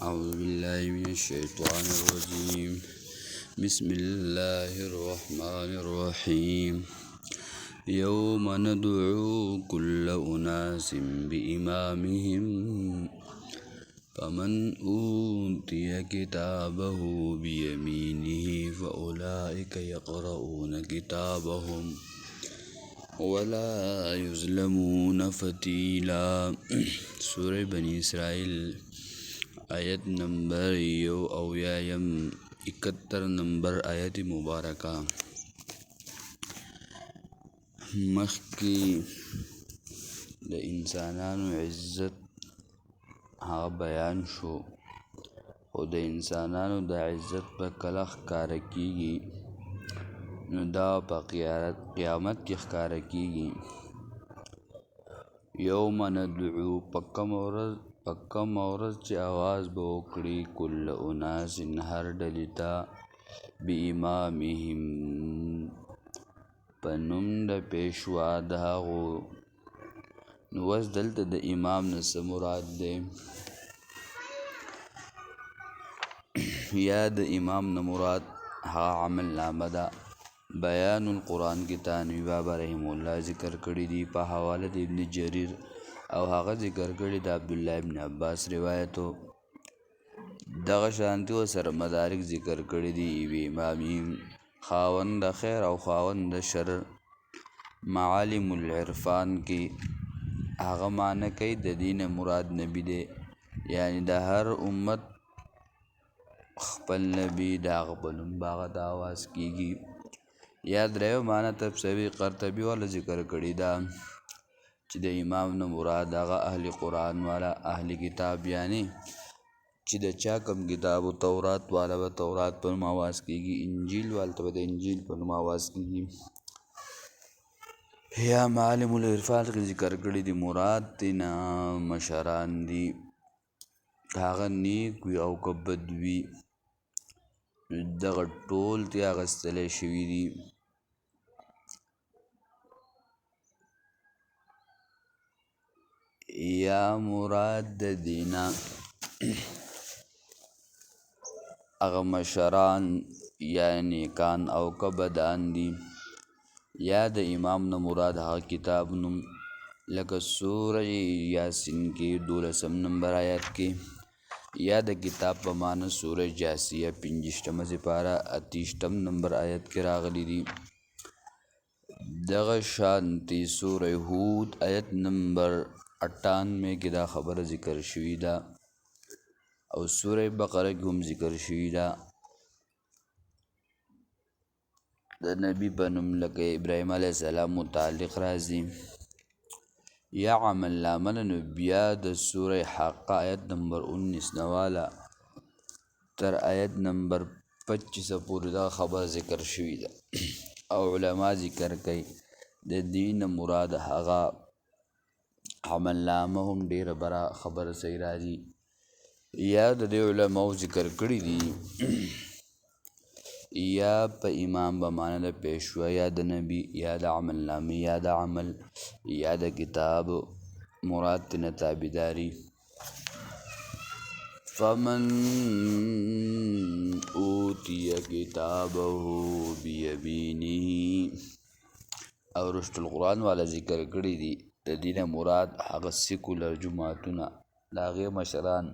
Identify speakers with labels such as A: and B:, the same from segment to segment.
A: أعوذ بالله من الشيطان الرجيم. بسم الله الرحمن الرحيم. يوم ندعو كل أناس بإمامهم فمن أوتي كتابه بيمينه فأولئك يقرؤون كتابهم ولا يظلمون فتيلا. سورة بني إسرائيل آیت نمبر 71 نمبر آیت مبارکہ. مخکی د انسانانو عزت هغه بیان شو، خو د انسانانو د عزت په کله ښکاره کیږي نو دا په قیامت کې ښکاره کیږي. یوم ندعو په کوم ورځ چې آواز به وکړي کل اناس هر ډلې ته بإمامهم په نوم د پیشوا د هغو. نو اوس دلته د امام نه څه مراد دی؟ یا د امام نه مراد هغه عمل نامه ده. بیان القرآن کې تانوی بابا رحم الله ذکر کړی دی په حواله د ابن جریر، او هغه ذکر کړی د عبدالله ابن عباس روایتو. دغه شانتي و سره مدارک ذکر کړی دی وی امامیم خاوند د خیر او خاوند د شر. معالم العرفان کې هغه معنی کوي د دین مراد نبی دی، یعنی د هر امت خپل نبی د هغه په نوم باغه د آواز کیږي. یا درېو معنی تفسیری قرطبي والا ذکر کړی دا چې د امام نه مراد هغه اهل قرآن والا اهل کتاب، یعنی چې د چا کم کتاب و تورات والا به تورات په نوم آواز کیږي، انجیل والا ته به د انجیل په نوم آواز کیږي. یا معالم العرفان کې ذکر کړی دی مراد تینا مشران دی، هغه نیک وي او که بد وي دغه ټول تی اغستلی شوي دي. یا مراد د دینا هغه مشران یا نیکان او که بدان دي. یا د امام نه مراد هغه کتاب نوم لکه سوره یاسین کې 12 نمبر آیات کې، یا د کتاب په معنی سوره جاسیه 50 سپاره 28 نمبر آیت کې راغلی دي. دغه شانتی سوره هود آیت نمبر 98 کې دا خبره ذکر شوی ده، او سوره بقره کې هم ذکر شوی ده. د نبی په نوم لکه ابراهیم علیه السلام متعلق راځي. یا عمل نامه نو بیا د سوره حق آیت نمبر 19 نواله تر آیت نمبر 25 پورې دا خبر ذکر شوی ده، او علما ذکر کوي د دین مراد هغه عمل نامه هم ډیره برا خبر صحیح راځي. یا د دې علماو ذکر کړی دي یا په امام به معنی د پیشوا، یا د نبی، یا د عمل نامه، یا د عمل، یا د کتاب مراد تینا تابعداري. فمن اوتی کتابه بیمینه، او رشد القرآن والا ذکر کړی دی د دین مراد هغه سیکولر جماعتونه د هغې مشران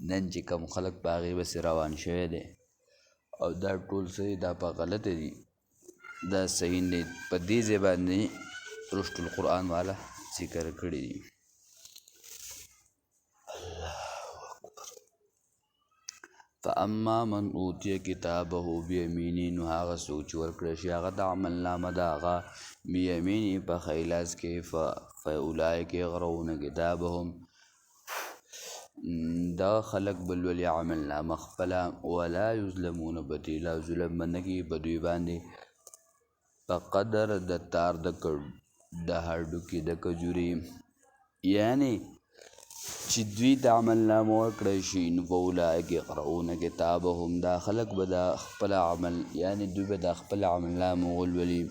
A: نن چې کم خلک په هغې بسې روان شوی دی، او دا ټول صحیح دا په غلطه دي، دا صحیح نه په دې ځای باندې رشد القرآن والا ذکر کړی دی. فاما من اوتی کتابه بیمینه، نو هغه څوک چې ورکړی شي هغه د عمل نامه د هغه بیمینه په ښی لاس کې، فاولئک یقرؤون کتابهم، دا خلق بلولي عمل نامه خپله، ولا یظلمون فتیلا، ظلم به نه کېږي په دوی باندې په قدر د تار د هډوکي د کجوري. یعنی چې دوی د عمل نامه ورکړی شي نو فاولئک یقرؤون کتابهم، دا خلق به د خپل عمل، یعنی دوی به د خپل عمل نامه ولولي،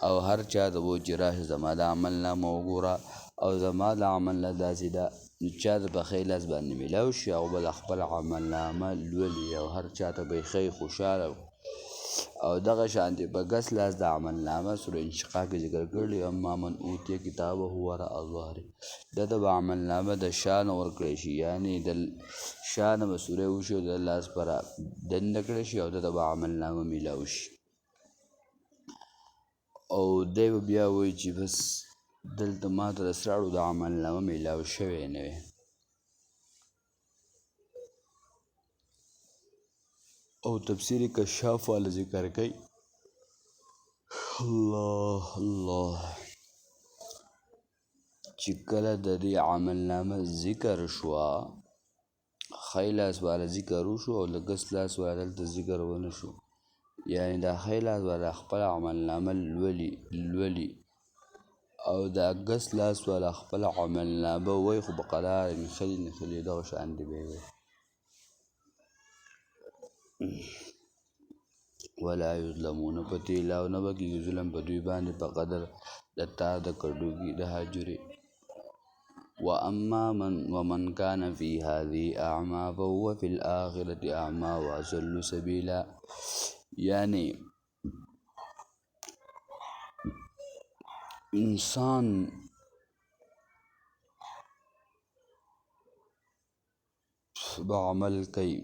A: او هر چا ته به چې راشه زما د عمل نامه وګوره او زما د عمل نه داسې ده نو چا ته په ښی لاس باندې میلاو شي او بل خپل عملنامه لولي او هر چا ته به یې ښی خوشحاله او دغه شانتې په ګس لاس د عملنامه سوره انشقاق کې ذکر کړي اما من اوتیه کتابه وراء ظهره ده ته به عملنامه د شا نه ورکړی شي یعنې د شا نه به سوری وشي او د لاس په را دنده کړی شي او ده ته به عملنامه میلاو شي او دی به بیا وایي چې بس دلته ما ته د سراړو د عملنامه میلاو شوی نه وی او تفسیر کشاف والا ذکر کوي الله الله چې کله د دې عملنامه ذکر شوه ښی لاس والا ذکر وشو او د ګس لاس والا دلته ذکر ونه شو یعنې دا ښی لاس والا خپل عملنامه لولي او دا ګس لاس والا خپل عملنامه وایي خو په قرار نښلي دغه شانتې به یې وایي ولا یظلمون په تیلاو نه به کېږي ظلم په دوی باندې په قدر د تار د کډوګي د حجرې ومن كان في هذه أعمى فهو في الآخرة أعمى وأضل سبيلا یعنی انسان به عمل کوي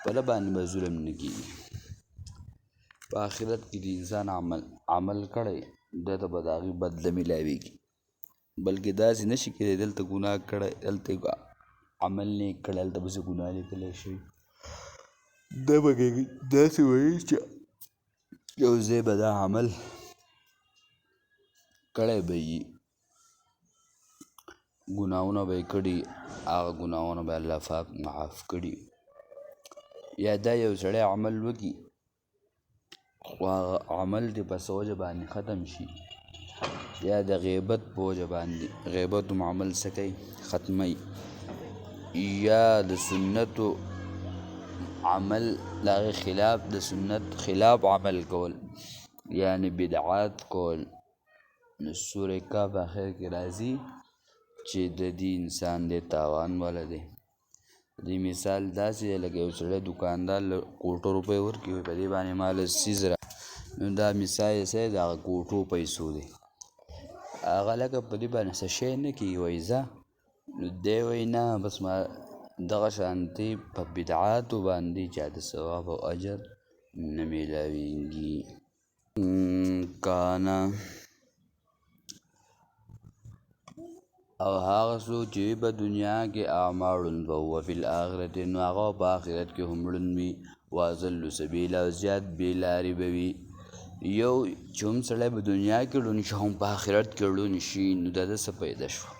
A: په ده باندې به ظلم نه کېږي په آخرت کې د انسان عمل کړی ده ته به د هغې بدله میلاویږي بلکې داسې نه شي کېدی دلته ګناه کړی دلته عمل نیک کړی هلته پسې ګناه لیکلی شوي ده به داسې ویل چې یو ځای به دا عمل کړی به وي ګناهونه به یې کړي هغه ګناهونه به الله پاک معاف کړي یا دا یو سړی عمل وکړي خو هغه عمل دې په څه وجه باندې ختم شي یا د غیبت په وجه باندې غیبت هم عمل څه کوي ختموي یا د سنتو عمل د هغې خلاف د سنت خلاف عمل کول یعنې بدعات کول نو سوره کهف اخر کې راځي چې د دې انسان دی تاوان والا دی دې مثال داسې دی لکه یو سړی دوکاندار له کوټو روپۍ ورکړي په دې باندې ما له څیز نو دا مثال یې څه دی د هغه کوټو پیسو دی هغه لکه په دې باندې څه شی نه کېږي وایي ځه نو دی وایي نه بس ما دغه شانتې په بدعاتو باندې چا د ثواب او اجر نه میلاویږي کانا او هغه څوک چې په دنیا کې اعمى ړوند به هو فی الآخرة نو هغه په آخرت کې هم ړوند وي واضل سبیلا او زیات بې لارې به وي یو چې هم سړی په دنیا کې ړوند شي هم په آخرت کې ړوند شي نو د ده څه پیدا شوه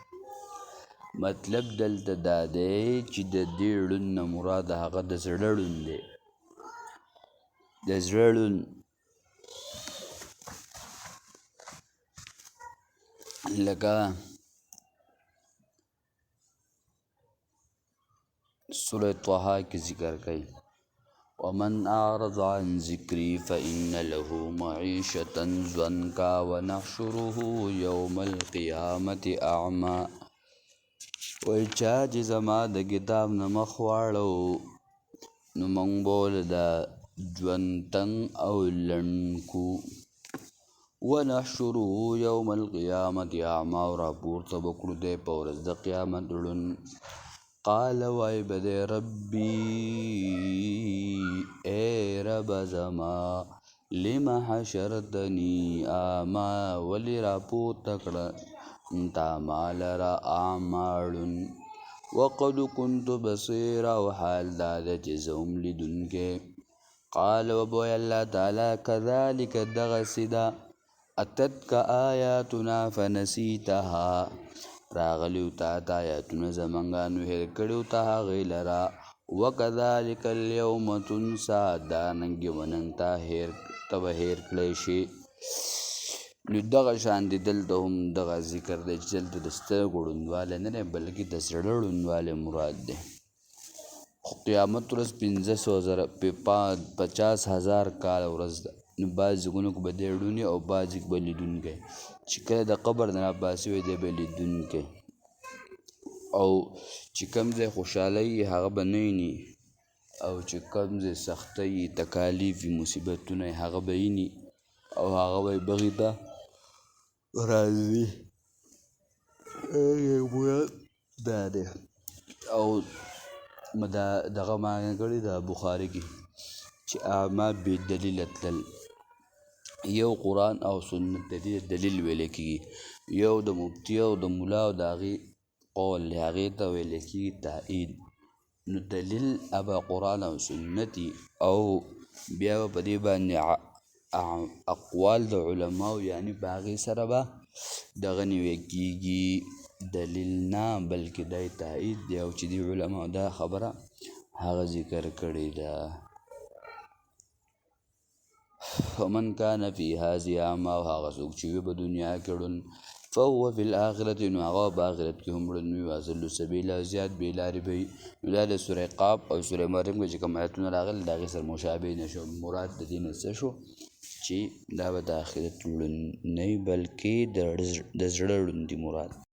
A: مطلب دلته دا دی چې د دې ړوند نه مراد هغه د زړه ړوند دی د زړه ړوند لکه سورة طه کې ذکر کوي ومن أعرض عن ذکری فإن له معیشة ضنکا ونحشره یوم القیامة أعمى وایي چا چې زما د کتاب نه مخ واړو نو موږ به دا ژوند تنګ او لنډ کړو ونحشره یوم القیامة أعمى او راپورته به کړو دی په ورځ د قیامت ړوند قال وای بده ربی اے رب زما لما حشرتنی اعمى ولی راپورته کړه تا مال را اعمالن وقد كنت بصيرا وحال داد چې زوم لیدونکې قال وبوی الله تعالی كذلك دغسدا اتتك آیاتنا فنسیتها راغلیو تا ته آیاتونه زمونږه نو هېر کړیو ته هغې لره وکذلک اليوم تنسا دارنګې ونن ته به هېر کړی شي نو دغه شانتې دلته هم دغه ذکر دی چې دلته د سترګو ړوندوالی نه دی بلکې د زړه ړوندوالی مراد دی خو قیامت ورځ 50,000 کال ورځ ده نو بعض ځایونو کې به دی ړوند او بعض کې به لیدونکی چې کله د قبر نه راپاڅي وي دی به لیدونکی او چې کوم ځای خوشحالۍ هغه به نه ویني او چې کوم ځای سختۍ تکالیف مصیبتونه هغه به ویني او هغه به یې بغې ته راځي. مراد دا دی او دغه معنی کړې ده بخاري کې چې اعمال بې دلیله تلل. یو قرآن او سنت د دې دلیل ویلی کېږي، یو د مفتي او د ملا او د هغې قول دی، هغې ته ویلی کېږي تایید. نو دلیل ابا قرآن او سنت او بیا به په دې باندې اقوال د علماو یعنی په هغې سره به دغه نیول کېږي دلیل نه بلکې دا تایید دی او چې دې علماو دا خبره هغه ذکر کړې ده. فمن کان فی هذه اعمی او هغه څوک چې وي په دنیا کې ړوند فهو فی الآخرة نو هغه په آخرت کې هم ړوند وي واضل سبیلا زیات بې لارې به وي. نو دا د سورې قاف او سورې مریم کې چې کوم آیتونه راغلي د هغې سره مشابه نه شو. مراد د دې نه څه شو چې دا به د آخرت ړوند نه وي بلکې د زړه ړوند دي مراد.